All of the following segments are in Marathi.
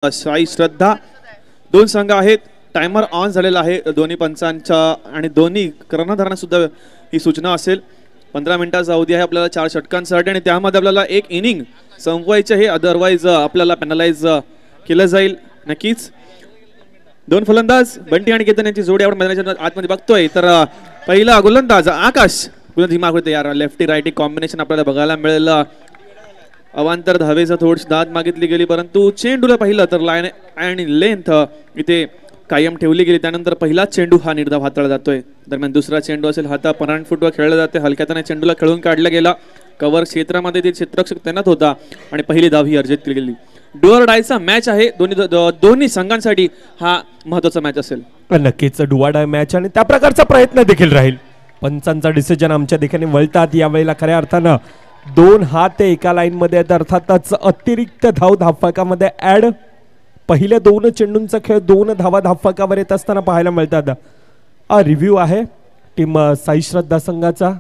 साई श्रद्धा दोन संघ आहेत. टायमर ऑन झालेला आहे दोन्ही पंचांच्या आणि दोन्ही कर्णधारांना सुद्धा ही सूचना असेल. 15 मिनिटाचा अवधी आहे आपल्याला 4 षटकांसाठी आणि त्यामध्ये आपल्याला एक इनिंग संपवायचे आहे, अदरवाइज आपल्याला पेनलाइज केलं जाईल. नक्कीच दोन फलंदाज बंटी आणि केतन यांची जोडी आपण मैदानाच्या आतमध्ये बघतोय. तर पहिला गोलंदाज आकाश धीमाकृती यार लेफ्टी राईटी कॉम्बिनेशन आपल्याला बघायला मिळेल. अवांतर धावेचा थोडीशी दाद मागितली गेली परंतु चेंडूला पाहिलं तर लाईन आणि लेंथ इथे कायम ठेवली गेली. त्यानंतर पहिला चेंडू हा निर्धाव हाताळला जातोय. दरम्यान दुसरा चेंडू असेल हाता परान फुटवर खेळला जाते. हलक्याने चेंडूला खेळून काढला गेला. कव्हर क्षेत्रामध्ये ते क्षेत्ररक्षक तैनात होता आणि पहिली धाव ही अर्जित केली गेली. डुअर डायचा मॅच आहे. दोन्ही संघांसाठी हा महत्त्वाचा मॅच असेल. नक्कीच डुअर डाय मॅच आणि त्या प्रकारचा प्रयत्न देखील राहील. पंचांचा डिसिजन आमच्या दिशेने वळतात. यावेळेला खऱ्या अर्थानं 2 हात एका लाईन मध्ये आहेत. अर्थातच अतिरिक्त धाव धावफलकामध्ये ऍड. पहिल्या 2 चेंडूंचा खेळ 2 धावा धावफलकावर येत असताना पाहायला मिळतात. हा रिव्ह्यू आहे टीम साई श्रद्धा संघाचा.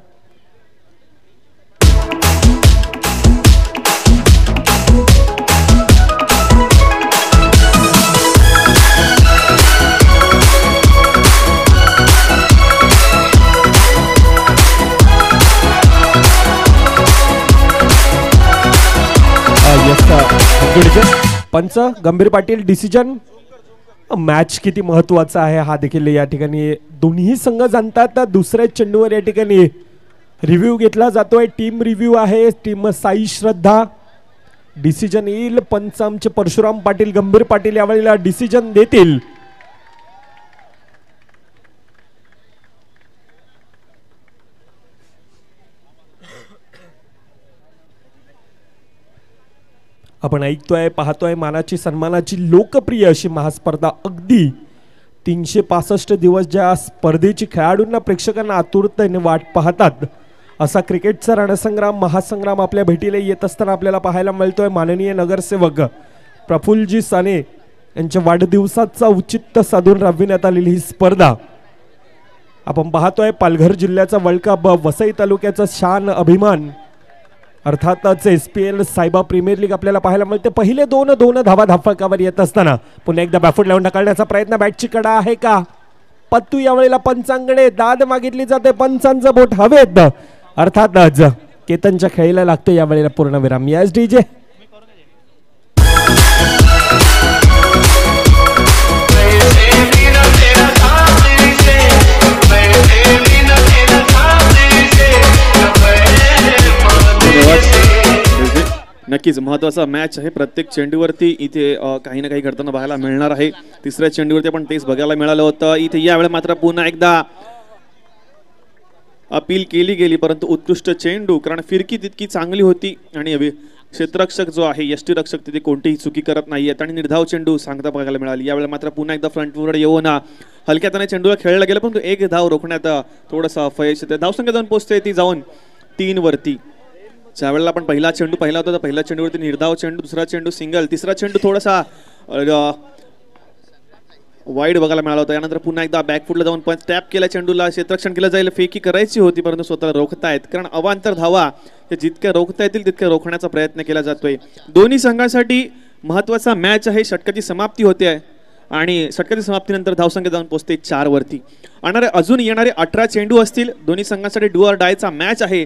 पंच गंभीर पाटील डिसिजन मॅच किती महत्वाचा आहे हा देखील या ठिकाणी दोन्ही संघ जाणतात. दुसऱ्या चेंडूवर या ठिकाणी रिव्ह्यू घेतला जातोय. टीम रिव्ह्यू आहे टीम साई श्रद्धा. डिसिजन येईल. पंच आमचे परशुराम पाटील गंभीर पाटील यावेळेला डिसिजन देतील. आपण ऐकतोय पाहतोय मानाची सन्मानाची लोकप्रिय अशी महास्पर्धा. अगदी 365 दिवस ज्या स्पर्धेची खेळाडूंना प्रेक्षकांना आतुरतेने वाट पाहतात असा क्रिकेटचा रणसंग्राम महासंग्राम आपल्या भेटीला येत असताना आपल्याला पाहायला मिळतोय. माननीय नगरसेवक प्रफुल्लजी साने यांच्या वाढदिवसाचा औचित्य साधून राबविण्यात आलेली ही स्पर्धा आपण पाहतोय. पालघर जिल्ह्याचा वर्ल्ड कप, वसई तालुक्याचा शान अभिमान, अर्थातच SPL सायबा प्रीमियर लीग आपल्याला पाहायला मिळते. पहिले 2 धावा धावफलकावर येत असताना पुन्हा एकदा बॅफूट लावून ढकलण्याचा प्रयत्न. बॅटची कडा आहे का पत्तू यावेळेला पंचांकडे दाद मागितली जाते. पंचांचं बोट हवेत. अर्थातच केतनच्या खेळीला लागतो यावेळेला पूर्णविराम. यस डीजे नक्कीच महत्त्वाचा मॅच आहे. प्रत्येक चेंडूवरती इथे काही ना काही घडताना पाहायला मिळणार आहे. तिसऱ्या चेंडूवरती आपण तेच बघायला मिळालं होतं. इथे यावेळेला मात्र पुन्हा एकदा अपील केली गेली परंतु उत्कृष्ट चेंडू, कारण फिरकी तितकी चांगली होती आणि क्षेत्ररक्षक जो आहे यष्टीरक्षक तिथे कोणतीही चुकी करत नाहीयेत आणि निर्धाव चेंडू सांगता बघायला मिळाली. यावेळेला मात्र पुन्हा एकदा फ्रंटवर येऊन हलक्याने चेंडूला खेळला गेला परंतु एक धाव रोखण्यात थोडंसं अपयश येते. धावसंख्या जाऊन पोहोचते ती जाऊन 3 वरती. ज्यावेळेला आपण पहिला चेंडू पाहिला होता तर पहिल्या चेंडूवरती निर्धाव चेंडू, दुसरा चेंडू सिंगल, तिसरा चेंडू थोडासा वाईड बघायला मिळाला होता. यानंतर पुन्हा एकदा बॅकफुटला जाऊन पण टॅप केल्या चेंडूला क्षेत्ररक्षण केलं जाईल. फेकी करायची होती परंतु स्वतःला रोखतायत, कारण अवांतर धावा हे जितक्या रोखता येतील तितक्या रोखण्याचा प्रयत्न केला जातोय. दोन्ही संघांसाठी महत्त्वाचा मॅच आहे. षटकाची समाप्ती होते आहे आणि षटकाची समाप्तीनंतर धावसंख्या जाऊन पोहोचते 4 वरती. अजून येणारे 18 चेंडू असतील. दोन्ही संघांसाठी डुअर डायचा मॅच आहे.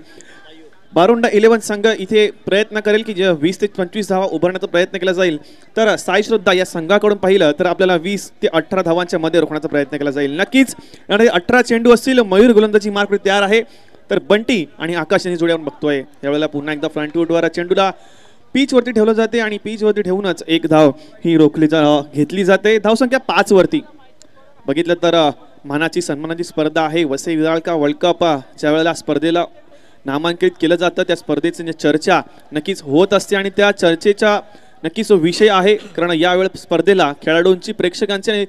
बारोंडा 11 संघ इथे प्रयत्न करेल की जे 20 ते 25 धावा उभारण्याचा प्रयत्न केला जाईल. तर साई श्रद्धा या संघाकडून पाहिलं तर आपल्याला 20 ते 18 धावांच्या मध्ये रोखण्याचा प्रयत्न केला जाईल. नक्कीच 18 चेंडू असतील. मयूर गोलंदाजी मार्क तयार आहे. तर बंटी आणि आकाश यांची जोडी आपण बघतोय. यावेळेला पुन्हा एकदा फ्रंट फूटवर चेंडूला पिच वरती ठेवलं जाते आणि पिच वरती ठेवूनच एक धाव ही घेतली जाते. धावसंख्या 5 वरती. बघितलं तर मानाची सन्मानाची स्पर्धा आहे. वसई विराळका वर्ल्ड कप ज्या वेळेला स्पर्धेला नामांकित केलं जातं त्या स्पर्धेची चर्चा नक्कीच होत असते आणि त्या चर्चेचा नक्कीच विषय आहे, कारण यावेळी स्पर्धेला खेळाडूंची, प्रेक्षकांची आणि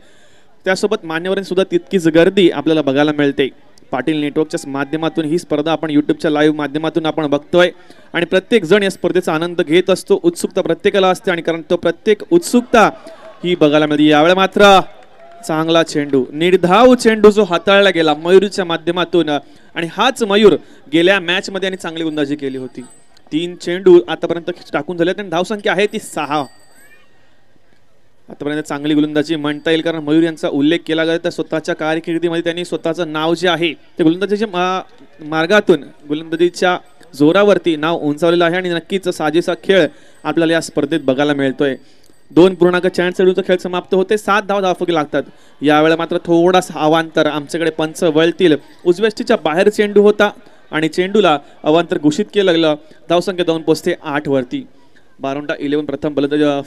त्यासोबत मान्यवरांची सुद्धा तितकीच गर्दी आपल्याला बघायला मिळते. पाटील नेटवर्कच्या माध्यमातून ही स्पर्धा आपण यूट्यूबच्या लाईव्ह माध्यमातून आपण बघतोय आणि प्रत्येक जण या स्पर्धेचा आनंद घेत असतो. उत्सुकता प्रत्येकाला असते आणि कारण तो प्रत्येक उत्सुकता ही बघायला मिळते. यावेळेला मात्र चांगला चेंडू, निर्धाव चेंडू जो हाताळला गेला मयूरच्या माध्यमातून आणि हाच मयूर गेल्या मॅच मध्ये आणि चांगली गोलंदाजी केली होती. 3 चेंडू आतापर्यंत टाकून झाले आणि धावसंख्या आहे ती 6. आतापर्यंत चांगली गोलंदाजी म्हणता येईल, कारण मयूर यांचा उल्लेख केला गेला तर स्वतःच्या कारकिर्दीमध्ये त्यांनी स्वतःचं नाव जे आहे ते गोलंदाजीच्या मार्गातून गोलंदाजीच्या जोरावरती नाव उंचावलेलं आहे आणि नक्कीच साजेसा खेळ आपल्याला या स्पर्धेत बघायला मिळतोय. 2.4 चेंडूचा खेळ समाप्त होते, 7 धावफलके लागतात. यावेळेला मात्र थोडासा अवांतर आमच्याकडे पंच वळतील. उजव्याष्टीच्या बाहेर चेंडू होता आणि चेंडूला अवांतर घोषित केलं गेलं. धावसंख्या 2 पोचते 8 वरती. बारोंडा 11 प्रथम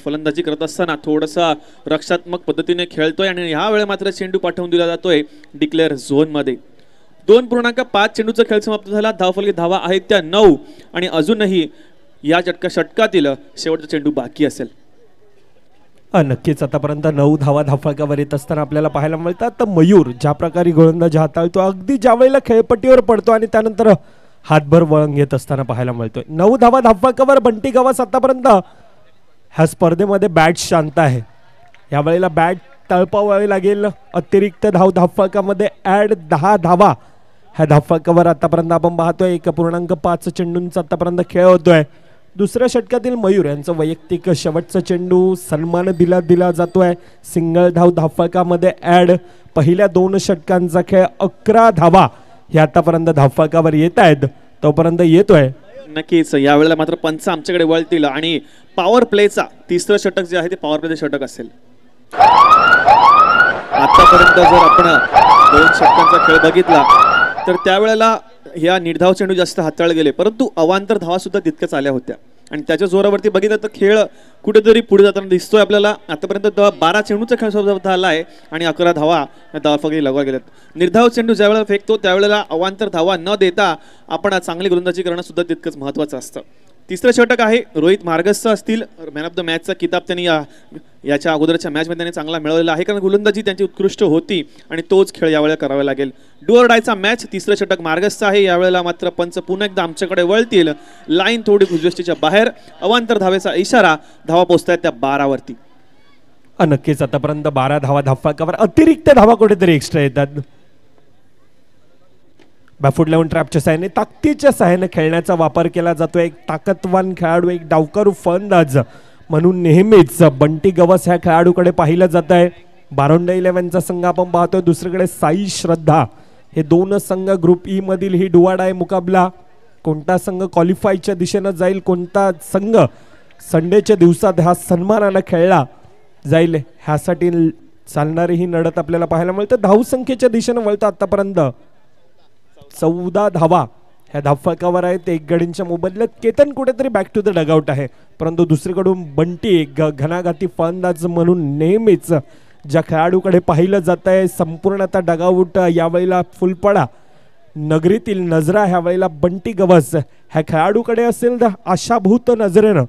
फलंदाजी करत असताना थोडासा रक्षात्मक पद्धतीने खेळतोय आणि ह्या वेळेला मात्र चेंडू पाठवून दिला जातोय डिक्लेअर झोन मध्ये. 2.5 चेंडूचा खेळ समाप्त झाला. धावफलके धावा आहेत त्या 9 आणि अजूनही या षटकातील शेवटचा चेंडू बाकी असेल. नक्कीच आतापर्यंत 9 धावा धावफलकावर येत असताना आपल्याला पाहायला मिळतात. तर मयूर ज्या प्रकारे गोलंदाजी हाताळतो, अगदी ज्या वेळेला खेळपट्टीवर पडतो आणि त्यानंतर हातभर वळण घेत असताना पाहायला मिळतोय. 9 धावा धावफलकावर बंटी गवास आतापर्यंत ह्या स्पर्धेमध्ये बॅट शांत आहे. यावेळेला बॅट तळपावावी लागेल. अतिरिक्त धावफलकामध्ये ऍड 10 धावा ह्या धावफलकावर आतापर्यंत आपण पाहतोय. 1.5 चेंडूंचा आतापर्यंत खेळ होतोय. दुसऱ्या षटकातील मयूर यांचं वैयक्तिक शेवटचा चेंडू सन्मान दिला जातोय. सिंगल धावफलकामध्ये ऍड. पहिल्या 2 षटकांचा खेळ 11 धावा हे आतापर्यंत धावफलकावर येत आहेत, तोपर्यंत येतोय. नक्कीच यावेळेला मात्र पंच आमच्याकडे वळतील आणि पॉवर प्लेचा तिसरं षटक जे आहे ते पॉवर प्लेचं षटक असेल. आतापर्यंत जर आपण 2 षटकांचा खेळ बघितला तर त्यावेळेला ह्या निर्धाव चेंडू जास्त हाताळले गेले, परंतु अवांतर धावा सुद्धा तितक्याच आल्या होत्या आणि त्याच्या जोरावरती बघितलं तर खेळ कुठेतरी पुढे जाताना दिसतोय आपल्याला. आतापर्यंत 12 चेंडूचा खेळ सुरू झाला आहे आणि 11 धावा धावफलके लगवा गेल्यात. निर्धाव चेंडू ज्या वेळेला फेकतो त्यावेळेला अवांतर धावा न देता आपण चांगली गोलंदाजी करणं सुद्धा तितकंच महत्त्वाचं असतं. तिसरं षटक आहे रोहित मार्गस्थ असतील. मॅन ऑफ द मॅचचा किताब त्यांनी याच्या अगोदरच्या मॅचमध्ये त्यांनी चांगला मिळवलेला आहे, कारण गोलंदाजी त्यांची उत्कृष्ट होती आणि तोच खेळ यावेळेला करावा लागेल. डू ऑर डायचा मॅच. तिसरं षटक मार्गस्थ आहे. यावेळेला मात्र पंच पुन्हा एकदा आमच्याकडे वळतील. लाईन थोडी उजव्याष्टीच्या बाहेर. अवांतर धावेचा इशारा. धावा पोहोचतायत त्या 12 वरती. नक्कीच आतापर्यंत 12 धावा धावफलकावर. अतिरिक्त धावा कुठेतरी एक्स्ट्रा येतात. बॅफूट लेव्हन ट्रॅपच्या साहाय्याने ताकदीच्या साहाय्याने खेळण्याचा वापर केला जातो. एक ताकदवान खेळाडू, एक डावकारू फलंदाज म्हणून नेहमीच बंटी गवस ह्या खेळाडूकडे पाहिलं जात आहे. बारोंडा 11चा संघ आपण पाहतोय. दुसरीकडे साई श्रद्धा. हे 2 संघ ग्रुप ई मधील ही डुवाडाय मुकाबला. कोणता संघ क्वालिफायच्या दिशेनं जाईल, कोणता संघ संडेच्या दिवसात ह्या सन्मानानं खेळला जाईल, ह्यासाठी चालणारी ही लढत आपल्याला पाहायला मिळते. धावसंख्येच्या दिशेनं वळतं. आतापर्यंत 14 धावा ह्या धावफलकावर आहेत. 1 गडींच्या मोबदल्यात केतन कुठेतरी बॅक टू द डगआउट आहे, परंतु दुसरीकडून बंटी घनाघाती फलंदाज म्हणून नेहमीच ज्या खेळाडूकडे पाहिलं जात आहे, संपूर्णतः डगआउट यावेळेला फुलपडा नगरीतील नजरा ह्या वेळेला बंटी गवस ह्या खेळाडूकडे असेल. तर आशाभूत नजरेनं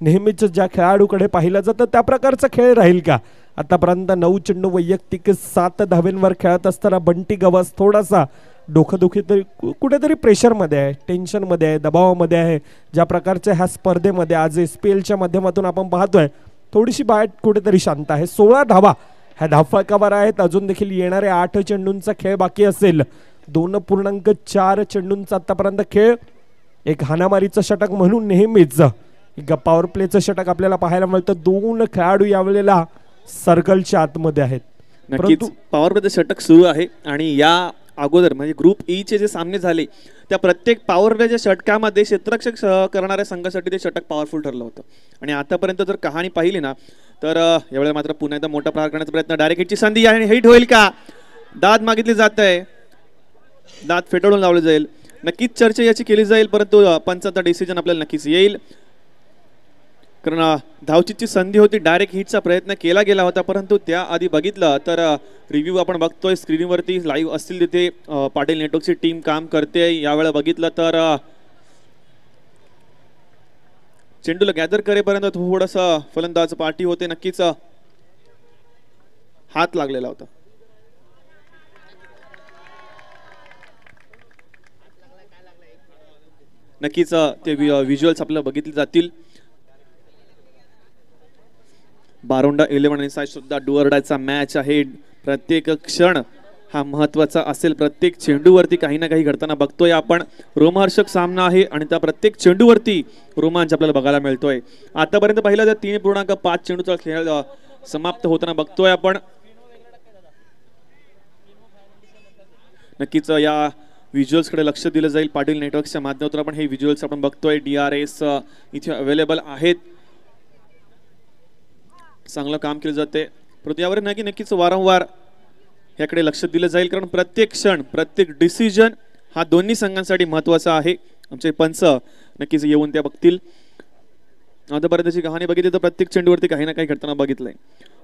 नेहमीच ज्या खेळाडूकडे पाहिलं जातं त्या प्रकारचा खेळ राहील का? आतापर्यंत 9 चेंडू वैयक्तिक 7 धावेंवर खेळत असताना बंटी गवस थोडासा डोकंदुखी तरी कुठेतरी प्रेशरमध्ये आहे, टेन्शनमध्ये आहे, दबावामध्ये आहे. ज्या प्रकारच्या ह्या स्पर्धेमध्ये आज SPLच्या माध्यमातून आपण पाहतोय थोडीशी बॅट कुठेतरी शांत आहे. 16 धावा ह्या धावफलकावर आहेत. अजून देखील येणारे 8 चेंडूंचा खेळ बाकी असेल. 2.4 चेंडूंचा आतापर्यंत खेळ. एक हाणामारीचं षटक म्हणून नेहमीच एक पॉवर प्लेचं षटक आपल्याला पाहायला मिळतं. 2 खेळाडू यावेळेला सर्कलच्या आतमध्ये आहेत. नक्कीच पॉवर प्लेचं षटक सुरू आहे आणि या अगोदर म्हणजे ग्रुप ई चे जे सामने झाले त्या प्रत्येक पॉवर प्लेच्या षटकामध्ये क्षेत्ररक्षक करणाऱ्या संघासाठी ते षटक पॉवरफुल ठरलं होतं. आणि आतापर्यंत जर कहाणी पाहिली ना तर यावेळेला मात्र पुन्हा एकदा मोठा प्रहार करण्याचा प्रयत्न. डायरेक्ट हिटची संधी आहे. हिट होईल का? दाद मागितली जात आहे. दाद फेटाळून लावले जाईल. नक्कीच चर्चा याची केली जाईल, परंतु पंचाचा डिसिजन आपल्याला नक्कीच येईल, कारण धावचीची संधी होती. डायरेक्ट हिटचा प्रयत्न केला गेला होता, परंतु त्याआधी बघितलं तर रिव्ह्यू आपण बघतोय स्क्रीनवरती लाईव्ह असतील तिथे पाटील नेटवर्कची टीम काम करते. यावेळेला बघितलं तर चेंडूला गॅदर करेपर्यंत थोडंसं फलंदाज पाठी होते. नक्कीच हात लागलेला होता. नक्कीच ते व्हिज्युअल्स आपल्याला बघितले जातील. बारोंडा 11 आणि साई सुद्धा डू ऑर डायचा मॅच आहे. प्रत्येक क्षण हा महत्त्वाचा असेल. प्रत्येक चेंडूवरती काही ना काही घडताना बघतोय आपण. रोमहर्षक सामना आहे आणि त्या प्रत्येक चेंडूवरती रोमांच आपल्याला बघायला मिळतोय. आतापर्यंत पाहिलं तर 3.5 चेंडूचा खेळ समाप्त होताना बघतोय आपण. नक्कीच या व्हिज्युअल्स कडे लक्ष दिलं जाईल पाटील नेटवर्क्सच्या माध्यमातून. आपण हे व्हिज्युअल्स आपण बघतोय. DRS इथे अवेलेबल आहेत. चांगलं काम केलं जाते. परंतु यावर नक्कीच वारंवार याकडे लक्ष दिलं जाईल, कारण प्रत्येक क्षण प्रत्येक डिसिजन हा दोन्ही संघांसाठी महत्त्वाचा आहे. आमचे पंच नक्कीच येऊन त्या बघतील. आतापर्यंतची कहाणी बघितली तर प्रत्येक चेंडूवरती काही ना काही घडताना बघितलंय.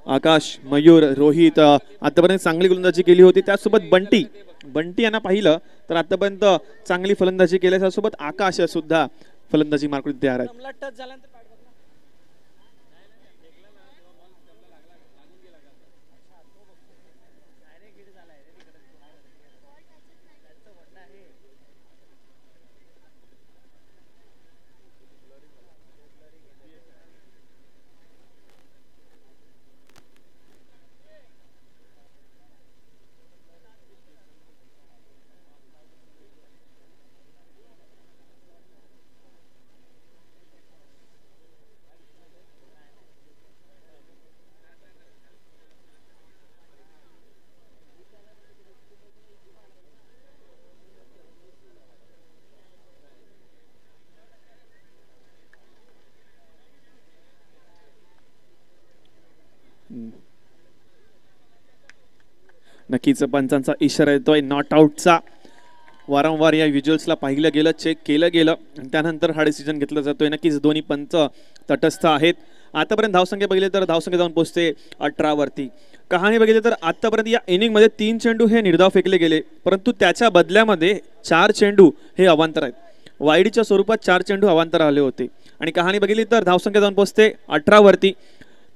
आकाश, मयूर, रोहित आतापर्यंत चांगली गोलंदाजी केली होती. त्यासोबत बंटी यांना पाहिलं तर आतापर्यंत चांगली फलंदाजी केली. त्यासोबत आकाश सुद्धा फलंदाजी मार्कवरती तयार आहेत. नक्कीच पंचांचा इशारा येतोय नॉट आउटचा. वारंवार या व्हिज्युअल्सला पाहिलं गेलं, चेक केलं गेलं आणि त्यानंतर हा डिसिजन घेतला जातोय. नक्कीच दोन्ही पंच तटस्थ आहेत. आतापर्यंत धावसंख्या बघितली तर धावसंख्या जाऊन पोहोचते 18 वरती. कहाणी बघितली तर आतापर्यंत या इनिंगमध्ये 3 चेंडू हे निर्धाव फेकले गेले, परंतु त्याच्या बदल्यामध्ये 4 चेंडू हे अवांतर आहेत. वाईडच्या स्वरूपात 4 चेंडू अवांतर आले होते. आणि कहाणी बघितली तर धावसंख्या जाऊन पोहोचते 18 वरती.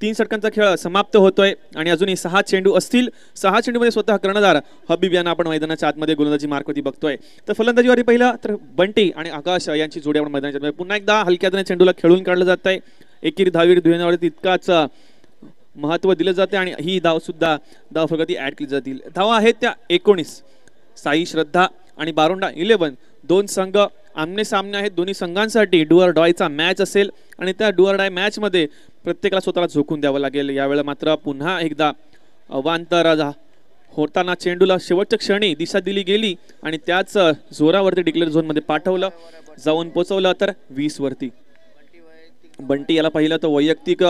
3 षटकांचा खेळ समाप्त होतोय आणि अजूनही 6 चेंडू असतील. 6 चेंडूमध्ये स्वतः कर्णधार हबीब यांना आपण मैदानाच्या आतमध्ये गोलंदाजी मार्कवरती बघतोय. तर फलंदाजीवरती पहिला तर बंटी आणि आकाश यांची जोडी आपण मैदानाच्या पुन्हा एकदा हलक्याने चेंडूला खेळून काढलं जात आहे. एकेरी धावीर दुहेरीवरती तितकाच महत्त्व दिलं जाते आणि ही धाव सुद्धा धाव फलकात ऍड केली जातील. धावा आहेत त्या 19. साई श्रद्धा आणि बारोंडा 11. 2 संघ आमने सामने आहेत. दोन्ही संघांसाठी डू ऑर डायचा मॅच असेल आणि त्या डू ऑर डाय मॅच मध्ये प्रत्येकाला स्वतःला झोकून द्यावं लागेल. यावेळेला मात्र पुन्हा एकदा अवांतर होताना चेंडूला शेवटच्या क्षणी दिशा दिली गेली आणि त्याच जोरावरती डिक्लेअर झोन मध्ये पाठवलं, जाऊन पोहोचवलं तर 20 वरती. बंटी याला पाहिलं तर वैयक्तिक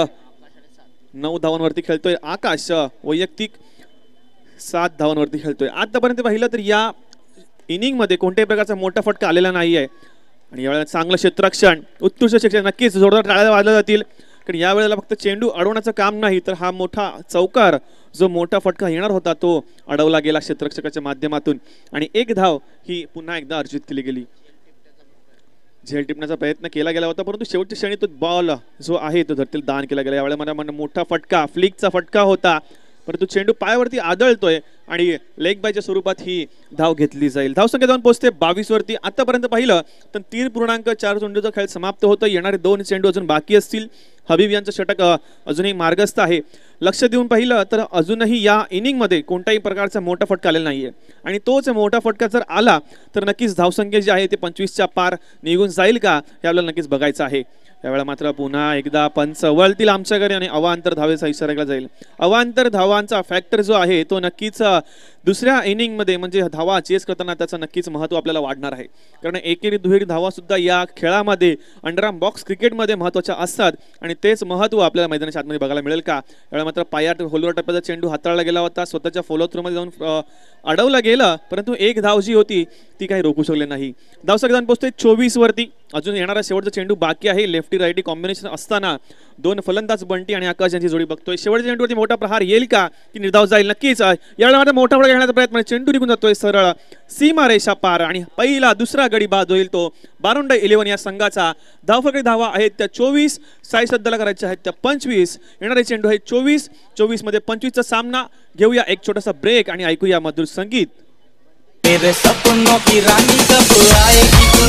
9 धावांवरती खेळतोय. आकाश वैयक्तिक 7 धावांवरती खेळतोय. आतापर्यंत पाहिलं तर या इनिंग मध्ये कोणत्याही प्रकारचा मोठा फटका आलेला नाहीये आणि यावेळेला चांगलं क्षेत्ररक्षण, उत्कृष्ट क्षेत्ररक्षण, नक्कीच जोरदार टाळ्या वाजल्या जातील. कारण या वेळेला फक्त चेंडू अडवण्याचं काम नाही तर हा मोठा चौकार जो मोठा फटका येणार होता तो अडवला गेला क्षेत्ररक्षकाच्या माध्यमातून आणि 1 धाव ही पुन्हा एकदा अर्जित केली गेली. झेल टिपण्याचा प्रयत्न केला गेला होता परंतु शेवटच्या क्षणी तो बॉल जो आहे तो धरतील दान केला गेला. यावेळेला मला मोठा फटका, फ्लिकचा फटका होता परंतु चेंडू पायावरती आदळतोय आणि लेग बायच्या स्वरूपात ही धाव घेतली जाईल. धावसंख्या जाऊन पोहोचते 22 वरती. आतापर्यंत पाहिलं तर 3.4 चेंडूचा खेळ समाप्त होतं. येणारे 2 चेंडू अजून बाकी असतील. हबीब यांचं षटक अजूनही मार्गस्थ आहे. लक्ष देऊन पाहिलं तर अजूनही या इनिंग मध्ये कोणत्याही प्रकारचा मोठा फटका आलेला नाहीये आणि तोच मोठा फटका जर आला तर नक्कीच धावसंख्या जी आहे ते 25च्या पार निघून जाईल का यावेळेला नक्कीच बघायचं आहे. यावेळेला मात्र पुन्हा एकदा पंच वळतील आमच्या घरी आणि अवांतर धावेचा इशारा केला जाईल. अवांतर धावांचा फॅक्टर जो आहे तो नक्कीच दुसऱ्या इनिंग मध्ये म्हणजे धावा चेस करताना त्याचं नक्कीच महत्त्व आपल्याला वाढणार आहे. कारण एकेरी दुहेरी धावा सुद्धा या खेळामध्ये अंडरआर्म बॉक्स क्रिकेटमध्ये महत्त्वाच्या असतात आणि तेच महत्त्व आपल्याला मैदानाच्या आतमध्ये बघायला मिळेल का. यावेळेला मात्र पायात होलवर टप्प्याचा चेंडू हाताळला गेला होता, स्वतःच्या फॉलो थ्रू मध्ये जाऊन अडवला गेला परंतु 1 धाव जी होती ती काही रोखू शकले नाही. धावसंख्या जाऊन पोहोचते 24 वरती. अजून येणारा शेवटचा चेंडू बाकी आहे. लेफ्टी राईटी कॉम्बिनेशन असताना 2 फलंदाज बंटी आणि आकाश यांची जोडी बघतोय. शेवटच्या चेंडूवरती मोठा प्रहार येईल का की निर्धाव जाईल. नक्कीच यावेळेला मात्र मोठा फटका घेण्याचा प्रयत्न, चेंडू निघून जातोय सरळ सीमा रेषा पार आणि पहिला दुसरा गडी बाद होईल तो बारोंडा 11 या संघाचा. धावफलकाची धावा आहेत त्या 24. साई श्रद्धाला करायच्या आहेत त्या 25. येणारे चेंडू आहेत 24 मध्ये 25चा सामना. घेऊया एक छोटासा ब्रेक आणि ऐकूया मधुर संगीत. मेरे सपनों की रानी कब आएगी तू,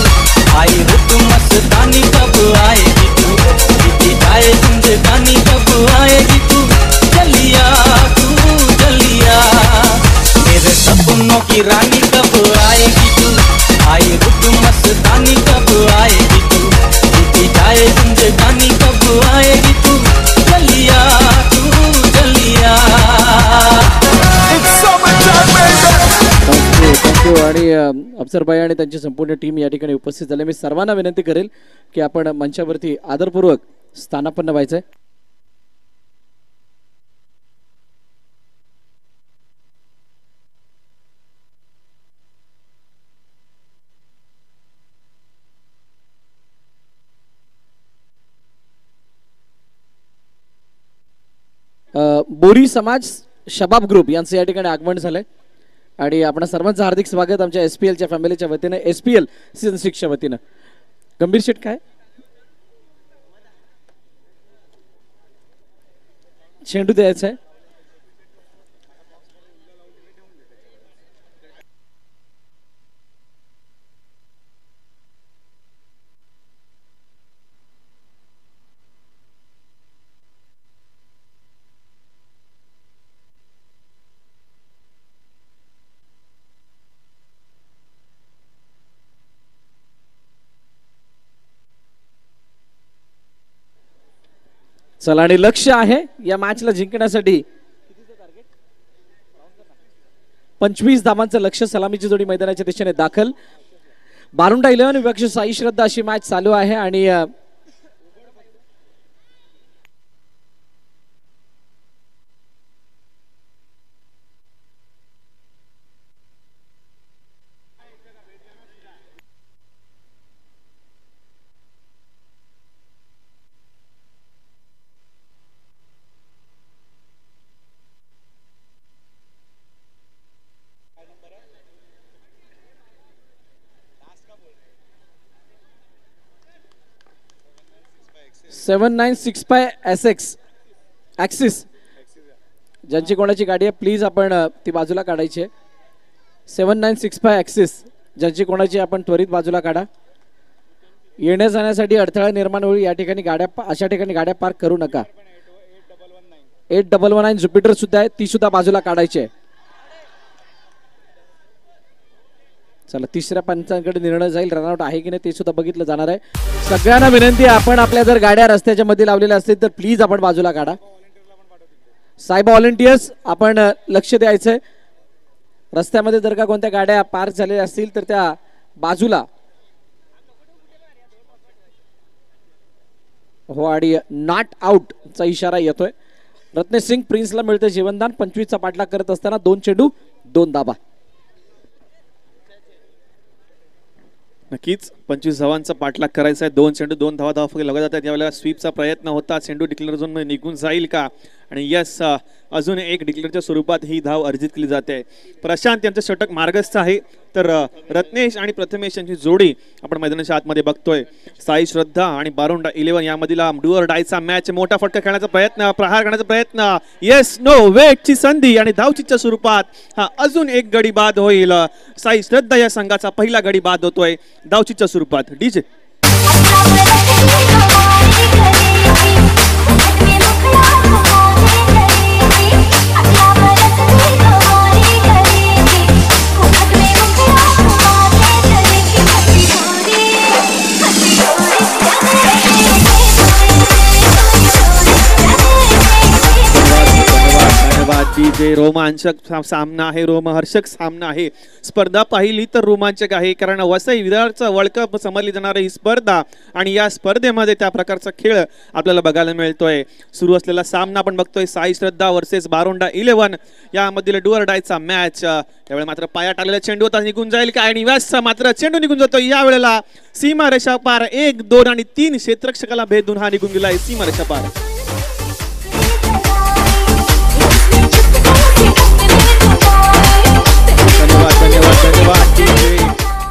आई रुत मस्तानी कब आएगी तू, बीती जाए जिंदगानी कब आएगी तू, चलिया तू चलिया. मेरे सपनों की रानी कब आएगी तू, आई रुत मस्तानी कब आएगी तू, बीती जाए जिंदगानी कब आएगी तू, चलिया तू अफसरभाई आणि त्यांची संपूर्ण टीम या ठिकाणी उपस्थित झाले. मी सर्वांना विनंती करेल की आपण मंचावरती आदरपूर्वक स्थानापन्न व्हायचंय. बोरी समाज शबाब ग्रुप यांचं या ठिकाणी आगमन झालंय आणि आपण सर्वांचं हार्दिक स्वागत आमच्या SPLच्या फॅमिलीच्या वतीनं, SPL सीझन 6च्या वतीनं. गंभीर शेट काय चेंडू द्यायचा आहे. चला आणि लक्ष आहे या मॅचला जिंकण्यासाठी 25 धावांचं लक्ष. सलामीची जोडी मैदानाच्या दिशेने दाखल. बारुंडा 11 विपक्ष साई श्रद्धा अशी मॅच चालू आहे आणि ॲक्सिस ज्यांची कोणाची गाडी आहे प्लीज आपण ती बाजूला काढायची आहे. 7965 ॲक्सिस ज्यांची कोणाची आपण त्वरित बाजूला काढा. येण्या जाण्यासाठी अडथळा निर्माण होईल या ठिकाणी. अशा ठिकाणी गाड्या पार्क करू नका. 8119 ज्युपिटर सुद्धा आहे, ती सुद्धा बाजूला काढायची आहे. चला तिसऱ्या पंचांकडे निर्णय जाईल. रनआउट आहे की नाही ते सुद्धा बघितलं जाणार आहे. सगळ्यांना विनंती आहे, आपण आपल्या जर गाड्या रस्त्याच्या मध्ये लावलेल्या असतील तर प्लीज आपण बाजूला काढा. साहेब व्हॉलेंटियर्स आपण लक्ष द्यायचंय. रस्त्यामध्ये जर का कोणत्या गाड्या पार्क झालेल्या असतील तर त्या बाजूला हो. आणि नॉट आउट चा इशारा येतोय. रत्नेश सिंग प्रिन्सला मिळते जीवनदान. 25चा पाठलाग करत असताना 2 चेंडू 2 धाबा. नक्कीच 25 धावांचा पाठलाग करायचा आहे. 2 चेंडू 2 धावा फक्त लगत जातात. यावेळेला स्वीपचा प्रयत्न होता. चेंडू डिक्लेअर झोन मध्ये निघून जाईल का? आणि यस, अजून एक डिक्लेअरच्या स्वरूपात ही धाव अर्जित केली जाते. प्रशांत यांचं षटक मार्गस्थ आहे. तर रत्नेश आणि प्रथमेश यांची जोडी आपण मैदानाच्या आतमध्ये बघतोय. साई श्रद्धा आणि बारुंडा 11 यामधील डू ऑर डायचा मॅच. मोठा फटका खेळण्याचा प्रयत्न, प्रहार करण्याचा प्रयत्न. येस नो वेटची संधी आणि धावचीच्या स्वरूपात हा अजून एक गडी बाद होईल. साई श्रद्धा या संघाचा पहिला गडी बाद होतोय धावचीच्या स्वरूपात. डीजे जे रोमांचक सामना आहे, रोमहर्षक सामना आहे. स्पर्धा पाहिली तर रोमांचक आहे, कारण वसई विरारचा वर्ल्ड कप समजली जाणारी ही स्पर्धा आणि या स्पर्धेमध्ये त्या प्रकारचा खेळ आपल्याला बघायला मिळतोय. सुरू असलेला सामना आपण बघतोय साई श्रद्धा वर्सेस बारुंडा 11 यामधील डू ऑर डायचा मॅच. यावेळी मात्र पायात आलेला चेंडू होता, निघून जाईल का? आणि व्यास मात्र चेंडू निघून जातो. यावेळेला सीमारेषा पार 1, 2 आणि 3 क्षेत्ररक्षकाला भेदून हा निघून गेलाय सीमारेषा पार.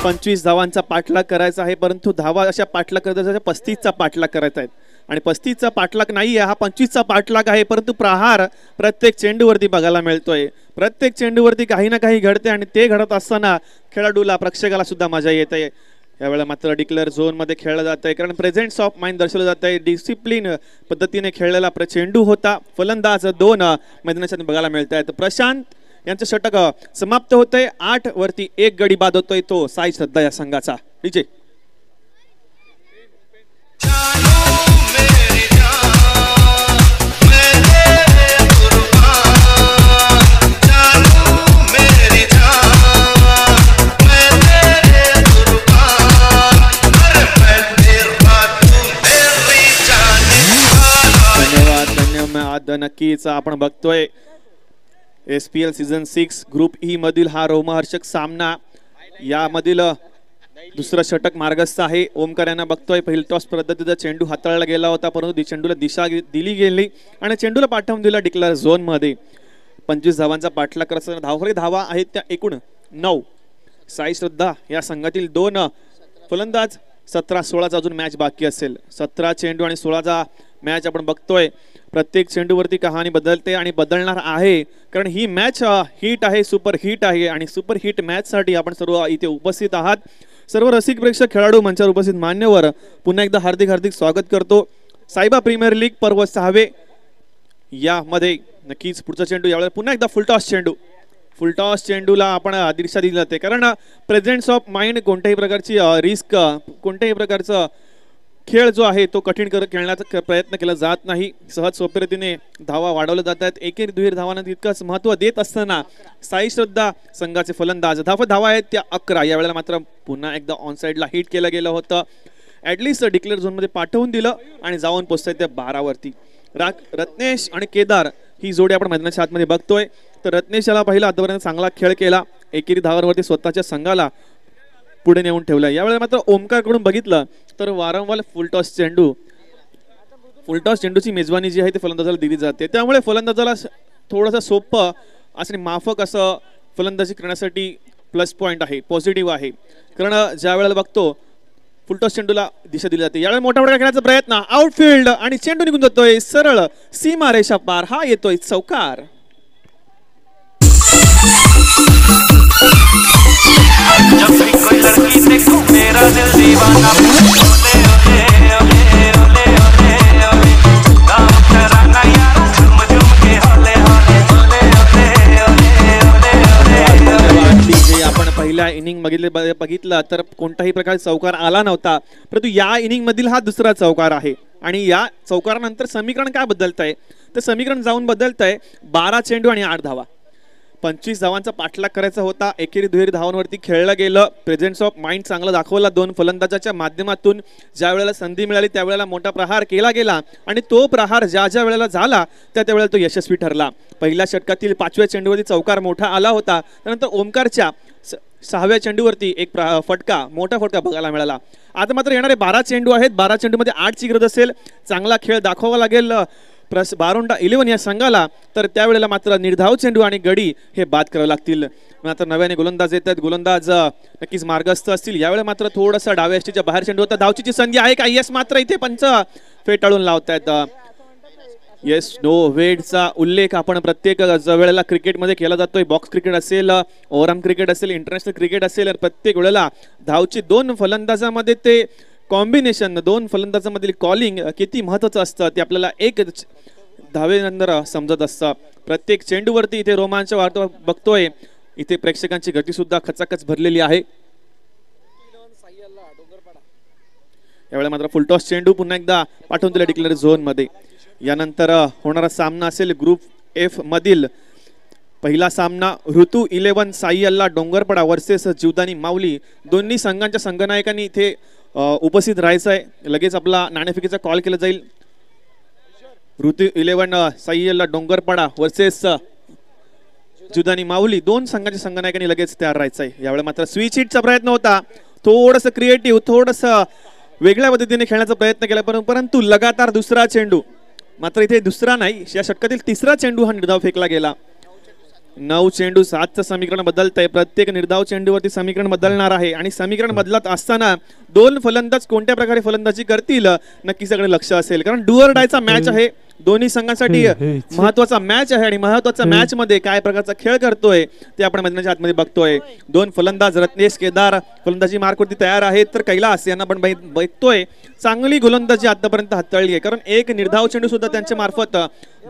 25 धावांचा पाठलाग करायचा आहे, परंतु धावा अशा पाठलाग करत 35चा पाठलाग करायचा आहे. आणि 35चा पाठलाग नाही आहे, हा 25चा पाठलाग आहे. परंतु प्रहार प्रत्येक चेंडूवरती बघायला मिळतोय. प्रत्येक चेंडूवरती काही ना काही घडते आणि ते घडत असताना खेळाडूला, प्रेक्षकाला सुद्धा मजा येते. यावेळेला मात्र डिक्लेअर झोन मध्ये खेळलं जात आहे, कारण प्रेझेंट्स ऑफ माइंड दर्शवलं जात आहे. डिसिप्लिन पद्धतीने खेळलेला चेंडू होता. फलंदाज 2 मैदानाच्या बघायला मिळत आहेत. प्रशांत यांचं षटक समाप्त होतंय. 8 वरती 1 गडी बाद होतोय तो साई श्रद्धा या संघाचा. डीजे नक्कीच आपण बघतोय SPL सीझन 6 ग्रुप ई मधील हा रोमहर्षक सामना. यामधील दुसरा षटक मार्गस्थ आहे. ओमकार यांना बघतोय पहिल टॉस पद्धतीचा चेंडू हाताळला गेला होता, परंतु चेंडूला दिशा दिली गेली आणि चेंडूला पाठवून दिला डिक्लेअर झोन मध्ये. 25 धावांचा पाठलाग करत असताना धावफलक धावा आहेत त्या एकूण 9. साई श्रद्धा या संघातील 2 फलंदाज. 17-16चा अजून मॅच बाकी असेल. 17 चेंडू आणि 16चा मॅच आपण बघतोय. प्रत्येक चेंडूवरती कहाणी बदलते आणि बदलणार आहे, कारण ही मॅच हिट आहे, सुपर हिट आहे आणि सुपर हिट मॅच साठी आपण सर्व इथे उपस्थित आहात. सर्व रसिक प्रेक्षक, खेळाडू, मंचावर उपस्थित मान्यवर पुन्हा एकदा हार्दिक हार्दिक स्वागत करतो. सायबा प्रीमियर लीग पर्व 6 यामध्ये नक्कीच पुढचा चेंडू यावेळेला पुन्हा एकदा फुलटॉस चेंडू. फुलटॉस चेंडूला आपण दिशा दिली जाते, कारण प्रेझेन्स ऑफ माइंड कोणत्याही प्रकारची रिस्क, कोणत्याही प्रकारचं खेळ जो आहे तो कठीण खेळण्याचा प्रयत्न केला जात नाही. सहज सोप्या रीतीने धावा वाढवल्या जात आहेत. एकेरी दुहेरी धावांना तितकंच महत्त्व देत असताना साई श्रद्धा संघाचे फलंदाज. धावा आहेत त्या 11. यावेळेला मात्र पुन्हा एकदा ऑन साईडला हिट केलं गेलं होतं. ॲटलिस्ट डिक्लेअर झोनमध्ये पाठवून दिलं आणि जाऊन पोहोचतायत त्या 12 वरती. रत्नेश आणि केदार ही जोडी आपण मैदानाच्या आतमध्ये बघतोय. तर रत्नेश याला पहिला आतापर्यंत चांगला खेळ केला, एकेरी धावांवरती स्वतःच्या संघाला पुढे नेऊन ठेवला. यावेळेला मात्र ओमकारकडून बघितलं तर वारंवार फुलटॉस चेंडूची मेजवानी जी आहे ती फलंदाजाला दिली जाते. त्यामुळे फलंदाजाला थोडंसं सोपं असं माफक असं फलंदाजी करण्यासाठी प्लस पॉईंट आहे, पॉझिटिव्ह आहे. कारण ज्या वेळेला बघतो फुलटॉस चेंडूला दिशा दिली जाते, यावेळेला मोठा मोठा खेळण्याचा प्रयत्न, आउटफील्ड आणि चेंडू निघून जातोय सरळ सीमा रेषा पार. हा येतोय चौकार. जब भी कोई लड़की देखो मेरा दिल दीवाना ओले ओले ओले ओले ओले ओले गाँव तराना यारा झूम झूम के होले होले ओले ओले ओले ओले ओले. आपण पहिल्या इनिंग बघितलं तर कोणत्याही प्रकारचा चौकार आला नव्हता, परंतु या इनिंग मधील हा दुसरा चौकार आहे. आणि या चौकारानंतर समीकरण काय बदलत आहे, तर समीकरण जाऊन बदलत आहे 12 चेंडू आणि 8 धावा. 25 धावांचा पाठलाग करायचा होता. एकेरी दुहेरी धावांवरती खेळलं गेलं. प्रेझेन्स ऑफ माइंड चांगला दाखवला 2 फलंदाजाच्या माध्यमातून. ज्या वेळेला संधी मिळाली त्यावेळेला मोठा प्रहार केला गेला आणि तो प्रहार ज्या वेळेला झाला त्या वेळेला तो यशस्वी ठरला. पहिल्या षटकातील 5व्या चेंडूवरती चौकार मोठा आला होता. त्यानंतर ओमकारच्या 6व्या चेंडूवरती एक मोठा फटका बघायला मिळाला. आता मात्र येणारे 12 चेंडू आहेत. 12 चेंडूमध्ये 8ची गरज असेल. चांगला खेळ दाखवावा लागेल बारोंडा 11 या संघाला. तर त्यावेळेला मात्र निर्धाव चेंडू आणि गडी हे बाद करावे लागतील. मात्र नव्याने गोलंदाज येत आहेत. गोलंदाज नक्कीच मार्गस्थ असतील. यावेळेला मात्र थोडासा डाव्या एसटीच्या बाहेर चेंडू होता. धावचीची संधी आहे का? येस, मात्र इथे पंच फेटाळून लावतायत. येस, नो वेटचा उल्लेख आपण प्रत्येक वेळेला क्रिकेटमध्ये केला जातोय. बॉक्स क्रिकेट असेल, ओव्हरआर्म क्रिकेट असेल, इंटरनॅशनल क्रिकेट असेल, प्रत्येक वेळेला धावची 2 फलंदाजामध्ये ते कॉम्बिनेशन, 2 फलंदाजामधील कॉलिंग किती महत्त्वाचं असतं ते आपल्याला एक धावेनंतर समजत असतं. प्रत्येक चेंडूवरती इथे रोमांच वाढतो बघतोय. इथे प्रेक्षकांची गती सुद्धा खचाखच भरलेली आहे. यावेळेला मात्र फुलटॉस चेंडू पुन्हा एकदा पाठवून दिला डिक्लेअर झोन मध्ये. यानंतर होणारा सामना असेल ग्रुप F मधील पहिला सामना. ऋतू 11 साई अल्ला डोंगरपडा वर्सेस जीवदानी माऊली. दोन्ही संघांच्या संघनायकांनी इथे उपस्थित राहायचं आहे. लगेच आपला नाणेफेकीचा कॉल केला जाईल. ऋतू 11 साई अल्ला डोंगरपडा वर्सेस जीवदानी माऊली. 2 संघांच्या संघनायकांनी लगेच तयार राहायचं आहे. यावेळी मात्र स्विच हिटचा प्रयत्न होता. थोडंसं क्रिएटिव्ह, थोडंसं वेगळ्या पद्धतीने खेळण्याचा प्रयत्न केला, परंतु लगातार दुसरा चेंडू. मात्र इथे दुसरा नाही, या षटकातील 3रा चेंडू हा निर्धाव फेकला गेला. 9 चेंडू 7चं समीकरण बदलत आहे. प्रत्येक निर्धाव चेंडूवरती समीकरण बदलणार आहे आणि समीकरण बदलत असताना 2 फलंदाज कोणत्या प्रकारे फलंदाजी करतील नक्कीच सगळे लक्ष असेल. कारण डू ऑर डायचा मॅच आहे. दोन्ही संघांसाठी महत्वाचा मॅच आहे आणि महत्वाचा मॅच मध्ये काय प्रकारचा खेळ करतोय ते आपण मैदानाच्या आतमध्ये बघतोय. 2 फलंदाज रत्नेश, केदार फलंदाजी मार्कवरती तयार आहेत. तर कैलास यांना पण बघतोय चांगली गोलंदाजी आतापर्यंत हाताळली आहे. कारण एक निर्धाव चेंडू सुद्धा त्यांच्या मार्फत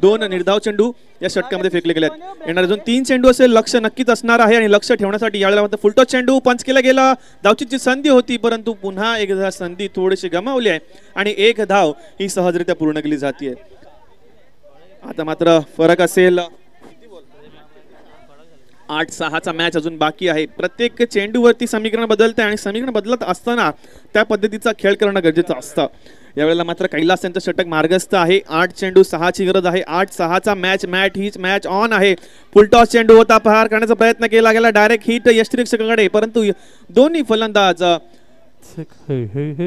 2 निर्धाव चेंडू या षटकामध्ये फेकले गेले आहेत. येणारे 3 चेंडू असेल लक्ष नक्कीच असणार आहे आणि लक्ष ठेवण्यासाठी यावेळेला फुलटॉस चेंडू पंच केला गेला. धावचीची संधी होती, परंतु पुन्हा एकदा संधी थोडीशी गमावली आहे आणि 1 धाव ही सहजरित्या पूर्ण केली जाते. आता मात्र फरक असेल 8-6चा मॅच अजून बाकी आहे. प्रत्येक चेंडूवरती समीकरण बदलते आणि समीकरण बदलत असताना त्या पद्धतीचा खेळ करणं गरजेचं असतं. यावेळेला मात्र कैलास यांचं षटक मार्गस्थ आहे. 8 चेंडू 6ची गरज आहे. 8-6चा मॅच ऑन आहे. फुलटॉस चेंडू होता, प्रहार करण्याचा प्रयत्न केला गेला, डायरेक्ट हिट यष्टिरक्षकांकडे, परंतु दोन्ही फलंदाज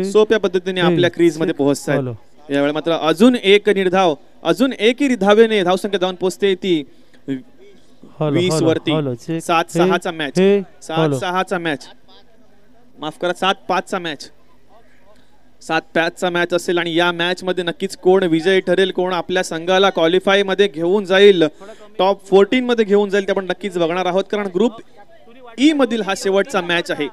सोप्या पद्धतीने आपल्या क्रीज मध्ये पोहोचतात. यावेळी मात्र अजून एक निर्धाव, अजून एकही धावेने धावसंख्या जाऊन पोहोचते ती 20 वरती. 7-6चा मॅच, 7-6चा मॅच, माफ करा 7-5चा मॅच, 7-5चा मॅच असेल आणि या मॅच मध्ये नक्कीच कोण विजयी ठरेल, कोण आपल्या संघाला क्वालिफाय मध्ये घेऊन जाईल, टॉप 14 मध्ये घेऊन जाईल, ते आपण नक्कीच बघणार आहोत. कारण ग्रुप ई मधील हा शेवटचा मॅच आहे.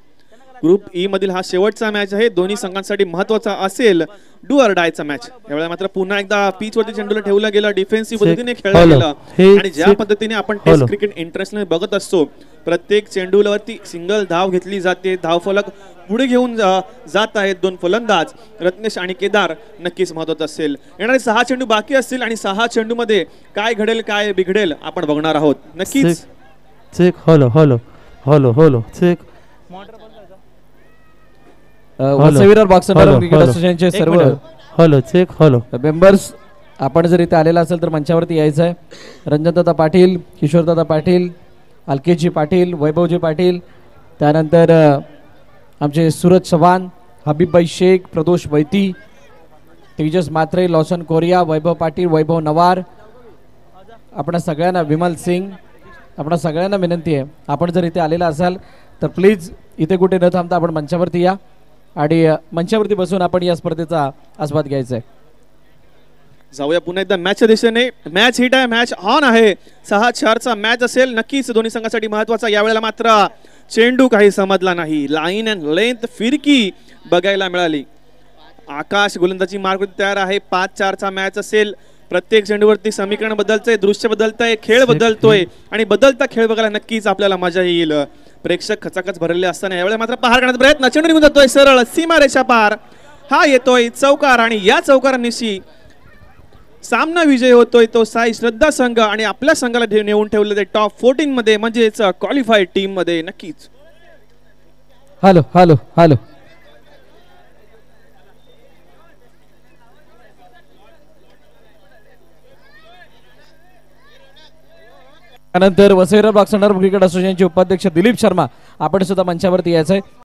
ग्रुप ई मधील हा शेवटचा मॅच आहे. दोन्ही संघांसाठी महत्वाचा असेल डू ऑर डायचा मॅच. यावेळेला मात्र पुन्हा एकदा पिच वरती चेंडूला ठेवला गेला, डिफेन्सिव्ह पद्धतीने खेळला गेला आणि ज्या पद्धतीने आपण टेस्ट क्रिकेट इंटरनॅशनल बघत असतो, प्रत्येक चेंडूवरती सिंगल धाव घेतली जाते, धावफलक पुढे घेऊन जात आहेत दोन फलंदाज रत्नेश आणि केदार. नक्कीच महत्वाचं असेल. येणारे 6 चेंडू बाकी असतील आणि 6 चेंडू मध्ये काय घडेल काय बिघडेल आपण बघणार आहोत. नक्कीच check hello check Vasai Virar box cricket असोसिएशनचे सर्व हॉलो चेक हॉलो मेंबर्स, आपण जर इथे आलेला असेल तर मंचावरती यायचं आहे. रंजनदादा पाटील, किशोरदादा पाटील, अलकेशजी पाटील, वैभवजी पाटील, त्यानंतर आमचे सूरज चव्हाण, हबीबभाई शेख, प्रदोष वैती, तेजस मात्रे, लॉसन कोरिया, वैभव पाटील, वैभव नवार, आपण सगळ्यांना, विमल सिंग, आपण सगळ्यांना विनंती आहे, आपण जर इथे आलेला असाल तर प्लीज इथे कुठे न थांबता आपण मंचावरती या आणि मंचावरती बसून आपण या स्पर्धेचा आस्वाद घ्यायचा आहे. जाऊया पुन्हा एकदा मॅचच्या दिशेने. मॅच हिट आहे, मॅच ऑन आहे. 6-4चा मॅच असेल, नक्कीच दोन्ही संघासाठी महत्वाचा. यावेळेला मात्र चेंडू काही समजला नाही, लाईन अँड लेंथ फिरकी बघायला मिळाली. आकाश गोलंदाजी मार्ग तयार आहे. 5-4चा मॅच असेल, प्रत्येक चेंडूवरती समीकरण बदलतंय, दृश्य बदलतंय, खेळ बदलतोय आणि बदलता खेळ बघायला नक्कीच आपल्याला मजा येईल. प्रेक्षक खचाखच भरलेले असताना यावेळेला मात्र पहार करण्याचा प्रयत्न, चेंडू निघून जातोय सरळ सीमारेषा पार. हा येतोय चौकार आणि या चौकारानिशी सामना विजय होतोय तो साई श्रद्धा संघ आणि आपल्या संघाला नेऊन ठेवलं ते टॉप 14 मध्ये, म्हणजेच क्वालिफाईड टीम मध्ये. नक्कीच हॅलो हॅलो हॅलो त्यानंतर वसईविरार बॉक्स क्रिकेट असोसिएशनचे उपाध्यक्ष दिलीप शर्मा, आपण सुद्धा मंचावरती यायचंय.